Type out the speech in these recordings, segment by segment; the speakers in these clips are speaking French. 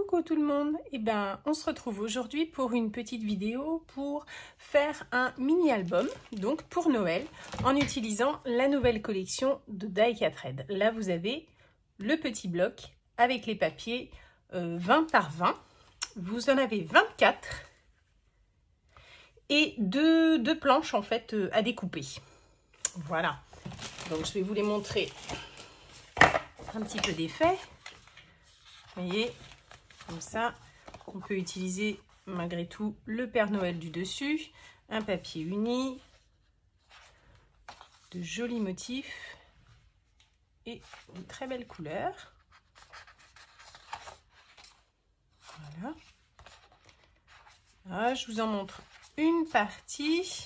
Coucou tout le monde, on se retrouve aujourd'hui pour une petite vidéo pour faire un mini album, donc pour Noël, en utilisant la nouvelle collection de Die4Red. Là vous avez le petit bloc avec les papiers 20 par 20, vous en avez 24 et deux planches en fait à découper. Voilà, donc je vais vous les montrer un petit peu d'effet. Vous voyez, comme ça, on peut utiliser malgré tout le Père Noël du dessus, un papier uni, de jolis motifs et une très belle couleur. Voilà. Ah, je vous en montre une partie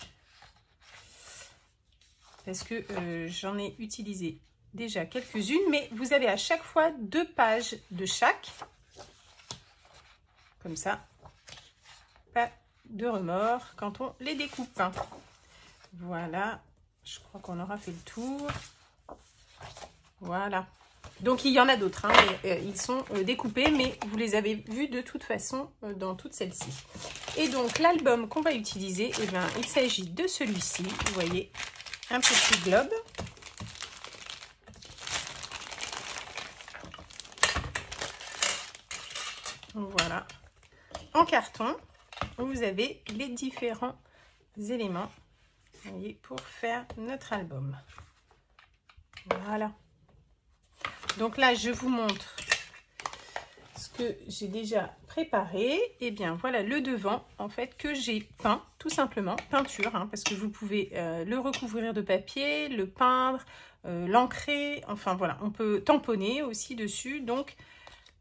parce que j'en ai utilisé déjà quelques-unes, mais vous avez à chaque fois 2 pages de chaque, comme ça, pas de remords quand on les découpe. Voilà, je crois qu'on aura fait le tour. Voilà, donc il y en a d'autres, hein, ils sont découpés, mais vous les avez vus de toute façon dans toutes celles-ci. Et donc l'album qu'on va utiliser, il s'agit de celui-ci, vous voyez, un petit globe. Voilà, en carton, vous avez les différents éléments, vous voyez, pour faire notre album. Voilà. Donc là, je vous montre ce que j'ai déjà préparé. Et bien, voilà le devant, en fait, que j'ai peint, tout simplement, peinture, hein, parce que vous pouvez le recouvrir de papier, le peindre, l'ancrer, enfin voilà, on peut tamponner aussi dessus, donc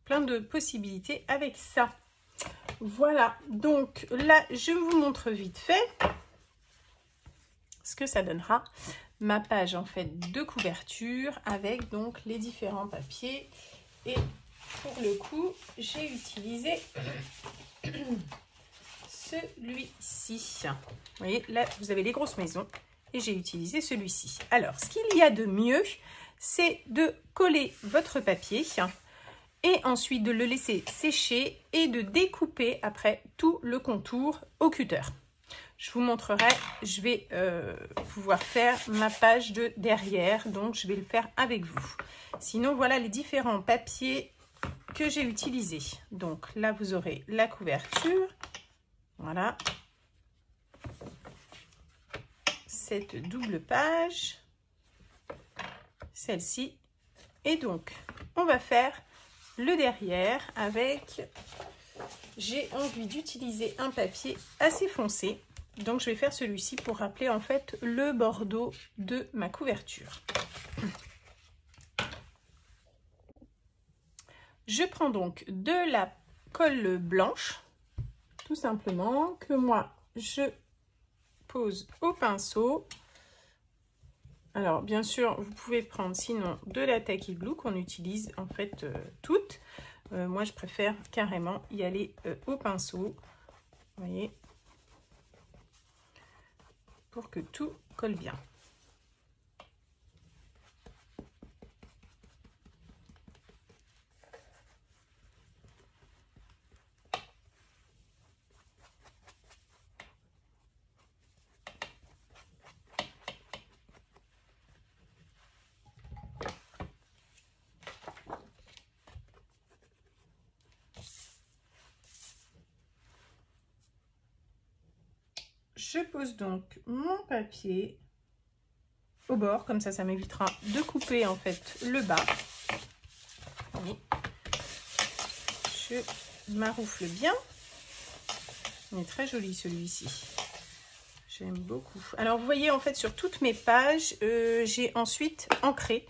plein de possibilités avec ça. Voilà, donc là je vous montre vite fait ce que ça donnera, ma page en fait de couverture avec donc les différents papiers. Et pour le coup j'ai utilisé celui-ci, vous voyez là vous avez les grosses maisons et j'ai utilisé celui-ci. Alors ce qu'il y a de mieux, c'est de coller votre papier et ensuite de le laisser sécher et de découper après tout le contour au cutter. Je vous montrerai, je vais pouvoir faire ma page de derrière, donc je vais le faire avec vous. Sinon, voilà les différents papiers que j'ai utilisés. Donc là, vous aurez la couverture, voilà, cette double page, celle-ci, et donc on va faire le derrière avec, j'ai envie d'utiliser un papier assez foncé, donc je vais faire celui-ci pour rappeler en fait le bordeaux de ma couverture. Je prends donc de la colle blanche, tout simplement, que moi je pose au pinceau. Alors, bien sûr, vous pouvez prendre sinon de la Tacky Glue qu'on utilise en fait toutes. Moi, je préfère carrément y aller au pinceau. Vous voyez, pour que tout colle bien. Je pose donc mon papier au bord, comme ça m'évitera de couper en fait le bas. Oui. Je maroufle bien. Il est très joli celui-ci. J'aime beaucoup. Alors vous voyez en fait sur toutes mes pages, j'ai ensuite ancré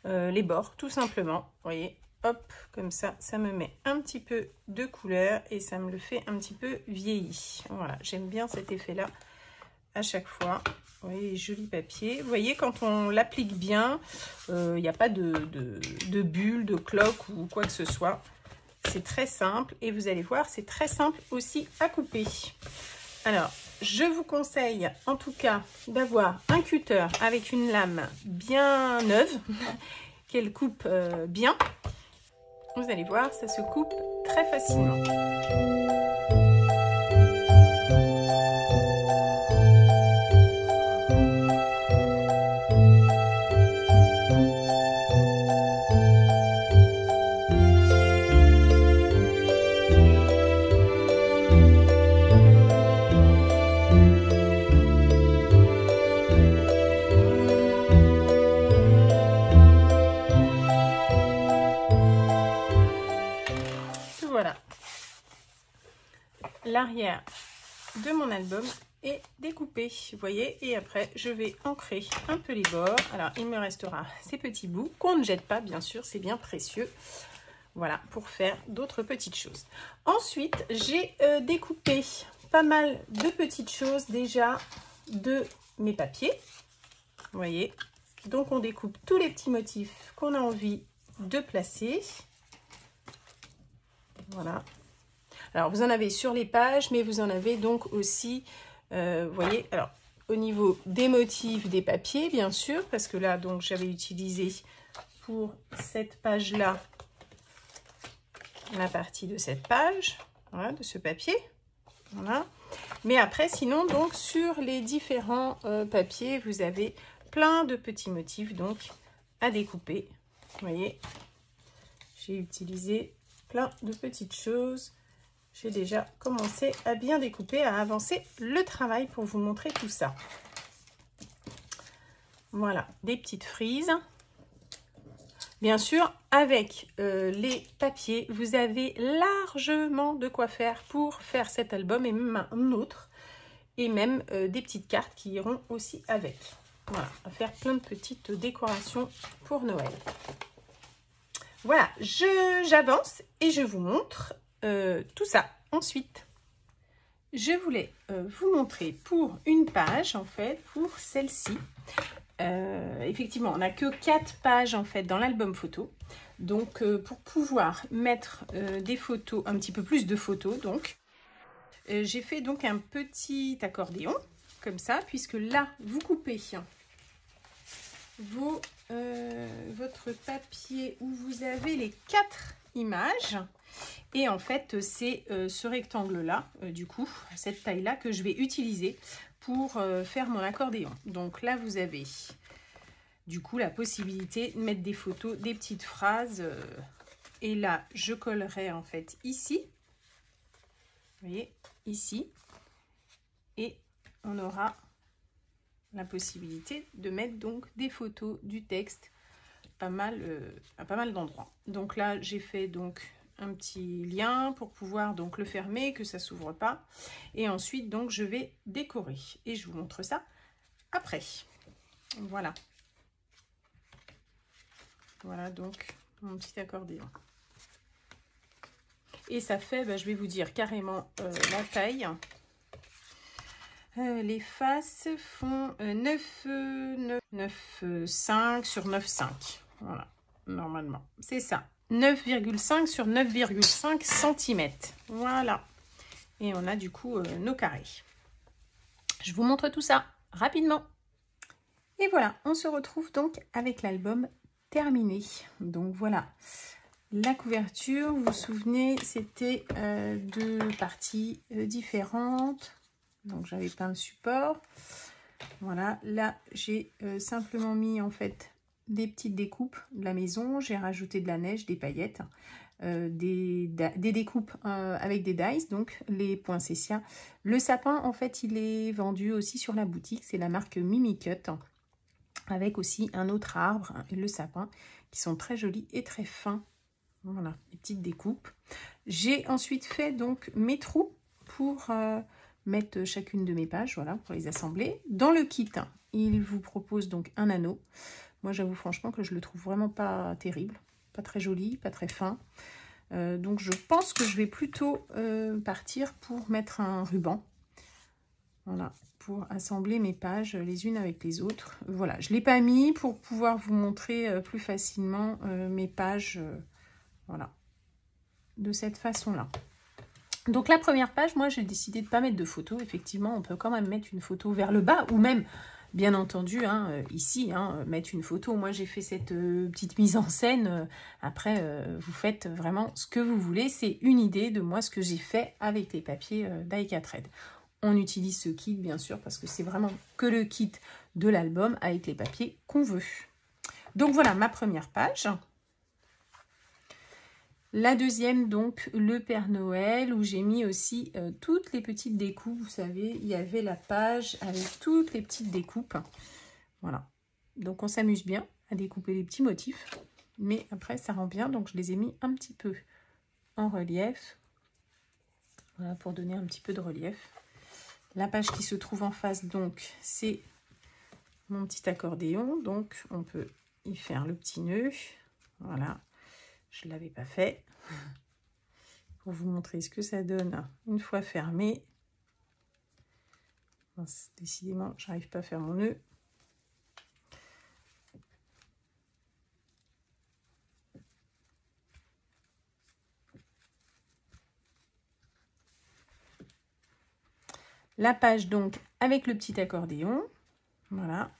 les bords tout simplement. Vous voyez, hop, comme ça, ça me met un petit peu de couleur et ça me le fait un petit peu vieilli. Voilà, j'aime bien cet effet-là à chaque fois. Vous voyez les jolis papiers. Vous voyez, quand on l'applique bien, il n'y a pas de bulles, de cloques ou quoi que ce soit. C'est très simple et vous allez voir, c'est très simple aussi à couper. Alors, je vous conseille en tout cas d'avoir un cutter avec une lame bien neuve, qu'elle coupe bien. Vous allez voir, ça se coupe très facilement. Voilà, l'arrière de mon album est découpé, vous voyez, et après je vais ancrer un peu les bords. Alors il me restera ces petits bouts qu'on ne jette pas, bien sûr, c'est bien précieux. Voilà, pour faire d'autres petites choses. Ensuite, j'ai découpé pas mal de petites choses déjà de mes papiers, vous voyez. Donc on découpe tous les petits motifs qu'on a envie de placer. Voilà. Alors, vous en avez sur les pages, mais vous en avez donc aussi, vous voyez, alors, au niveau des motifs des papiers, bien sûr, parce que là, donc, j'avais utilisé pour cette page-là, la partie de cette page, voilà, de ce papier. Voilà. Mais après, sinon, donc, sur les différents papiers, vous avez plein de petits motifs, donc, à découper. Vous voyez, j'ai utilisé plein de petites choses. J'ai déjà commencé à bien découper, à avancer le travail pour vous montrer tout ça. Voilà, des petites frises. Bien sûr, avec les papiers, vous avez largement de quoi faire pour faire cet album et même un autre. Et même des petites cartes qui iront aussi avec. Voilà, à faire plein de petites décorations pour Noël. Voilà, j'avance et je vous montre tout ça. Ensuite, je voulais vous montrer pour une page, en fait, pour celle-ci. Effectivement, on n'a que 4 pages, en fait, dans l'album photo. Donc, pour pouvoir mettre des photos, un petit peu plus de photos, donc, j'ai fait donc un petit accordéon, comme ça, puisque là, vous coupez votre papier où vous avez les 4 images et en fait c'est ce rectangle là du coup cette taille là que je vais utiliser pour faire mon accordéon. Donc là vous avez du coup la possibilité de mettre des photos, des petites phrases et là je collerai en fait ici, vous voyez, ici, et on aura la possibilité de mettre donc des photos, du texte, à pas mal d'endroits. Donc là, j'ai fait donc un petit lien pour pouvoir donc le fermer, que ça s'ouvre pas. Et ensuite, donc, je vais décorer. Et je vous montre ça après. Voilà. Voilà donc mon petit accordéon. Et ça fait, je vais vous dire carrément la taille. Les faces font 9,5 sur 9,5. Voilà, normalement. C'est ça. 9,5 sur 9,5 cm. Voilà. Et on a du coup nos carrés. Je vous montre tout ça rapidement. Et voilà, on se retrouve donc avec l'album terminé. Donc voilà. La couverture, vous vous souvenez, c'était 2 parties différentes. Donc j'avais plein de supports. Voilà, là j'ai simplement mis en fait des petites découpes de la maison. J'ai rajouté de la neige, des paillettes, des découpes avec des dies, donc les poinsettias. Le sapin en fait il est vendu aussi sur la boutique, c'est la marque Mimi Cut, avec aussi un autre arbre et le sapin qui sont très jolis et très fins. Voilà, les petites découpes. J'ai ensuite fait donc mes trous pour mettre chacune de mes pages, voilà, pour les assembler. Dans le kit, il vous propose donc un anneau. Moi, j'avoue franchement que je le trouve vraiment pas terrible, pas très joli, pas très fin. Donc, je pense que je vais plutôt partir pour mettre un ruban. Voilà, pour assembler mes pages les unes avec les autres. Voilà, je ne l'ai pas mis pour pouvoir vous montrer plus facilement mes pages, voilà, de cette façon-là. Donc la première page, moi j'ai décidé de ne pas mettre de photo. Effectivement, on peut quand même mettre une photo vers le bas ou même Bien entendu, hein, ici, hein, mettre une photo. Moi, j'ai fait cette petite mise en scène. Après, vous faites vraiment ce que vous voulez. C'est une idée de moi, ce que j'ai fait avec les papiers d'I4Red. On utilise ce kit, bien sûr, parce que c'est vraiment que le kit de l'album avec les papiers qu'on veut. Donc, voilà ma première page. La deuxième, donc, le Père Noël, où j'ai mis aussi toutes les petites découpes. Vous savez, il y avait la page avec toutes les petites découpes. Voilà. Donc, on s'amuse bien à découper les petits motifs. Mais après, ça rend bien. Donc, je les ai mis un petit peu en relief. Voilà, pour donner un petit peu de relief. La page qui se trouve en face, donc, c'est mon petit accordéon. Donc, on peut y faire le petit nœud. Voilà. Je ne l'avais pas fait. Pour vous montrer ce que ça donne une fois fermé. Décidément, je n'arrive pas à faire mon nœud. La page donc avec le petit accordéon. Voilà.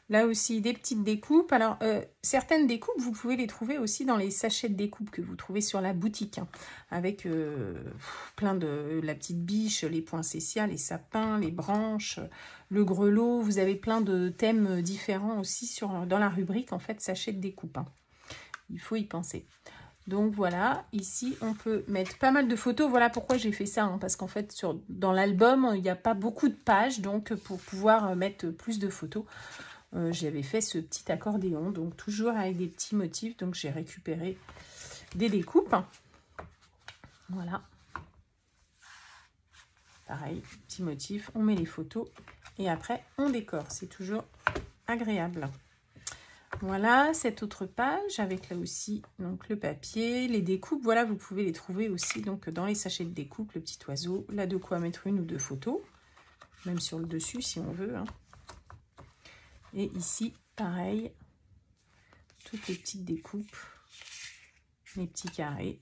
Là aussi, des petites découpes. Alors, certaines découpes, vous pouvez les trouver aussi dans les sachets de découpe que vous trouvez sur la boutique. Hein, avec plein de la petite biche, les poinsettias, les sapins, les branches, le grelot. Vous avez plein de thèmes différents aussi dans la rubrique, en fait, sachets de découpe. Hein. Il faut y penser. Donc, voilà. Ici, on peut mettre pas mal de photos. Voilà pourquoi j'ai fait ça. Hein, parce qu'en fait, dans l'album, il n'y a pas beaucoup de pages. Donc, pour pouvoir mettre plus de photos, j'avais fait ce petit accordéon, donc toujours avec des petits motifs. Donc j'ai récupéré des découpes. Voilà. Pareil, petit motif, on met les photos et après on décore. C'est toujours agréable. Voilà, cette autre page avec là aussi donc le papier, les découpes. Voilà, vous pouvez les trouver aussi donc dans les sachets de découpe, le petit oiseau. Là, de quoi mettre une ou deux photos, même sur le dessus si on veut. Hein. Et ici, pareil, toutes les petites découpes, les petits carrés,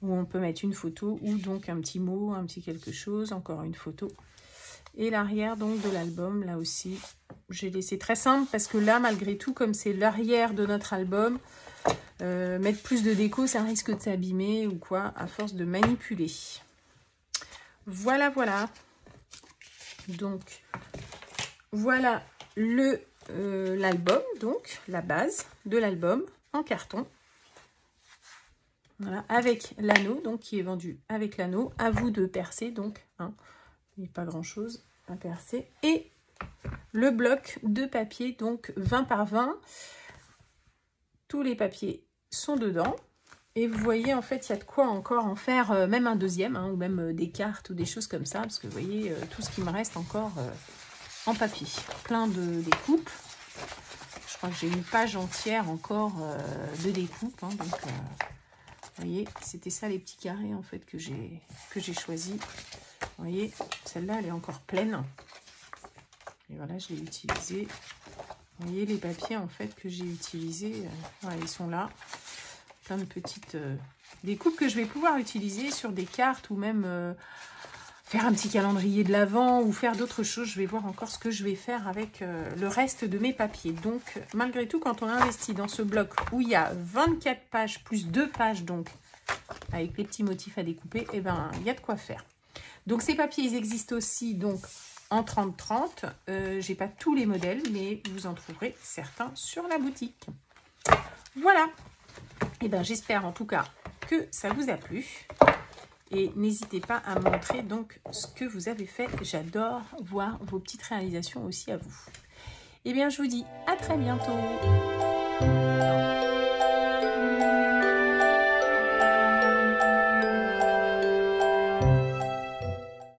où on peut mettre une photo ou donc un petit mot, un petit quelque chose, encore une photo. Et l'arrière donc de l'album, là aussi, j'ai laissé très simple parce que là, malgré tout, comme c'est l'arrière de notre album, mettre plus de déco, ça risque de s'abîmer ou quoi, à force de manipuler. Voilà, voilà. Donc, voilà l'album, donc la base de l'album en carton. Voilà, avec l'anneau, donc qui est vendu avec l'anneau. À vous de percer, donc, hein, il n'y a pas grand chose à percer. Et le bloc de papier, donc 20 par 20. Tous les papiers sont dedans. Et vous voyez, en fait, il y a de quoi encore en faire même un deuxième, hein, ou même des cartes ou des choses comme ça. Parce que vous voyez, tout ce qui me reste encore en papier. Plein de découpes. Je crois que j'ai une page entière encore de découpes. Hein, donc, vous voyez, c'était ça les petits carrés en fait que j'ai choisi. Vous voyez, celle-là, elle est encore pleine. Et voilà, je l'ai utilisée. Vous voyez, les papiers en fait que j'ai utilisés, voilà, ils sont là. Plein de petites découpes que je vais pouvoir utiliser sur des cartes ou même faire un petit calendrier de l'Avent ou faire d'autres choses. Je vais voir encore ce que je vais faire avec le reste de mes papiers. Donc, malgré tout, quand on investit dans ce bloc où il y a 24 pages plus 2 pages, donc, avec les petits motifs à découper, eh ben, il y a de quoi faire. Donc, ces papiers, ils existent aussi donc en 30-30. J'ai pas tous les modèles, mais vous en trouverez certains sur la boutique. Voilà. Eh ben, j'espère en tout cas que ça vous a plu. Et n'hésitez pas à montrer donc ce que vous avez fait. J'adore voir vos petites réalisations aussi à vous. Eh bien, je vous dis à très bientôt.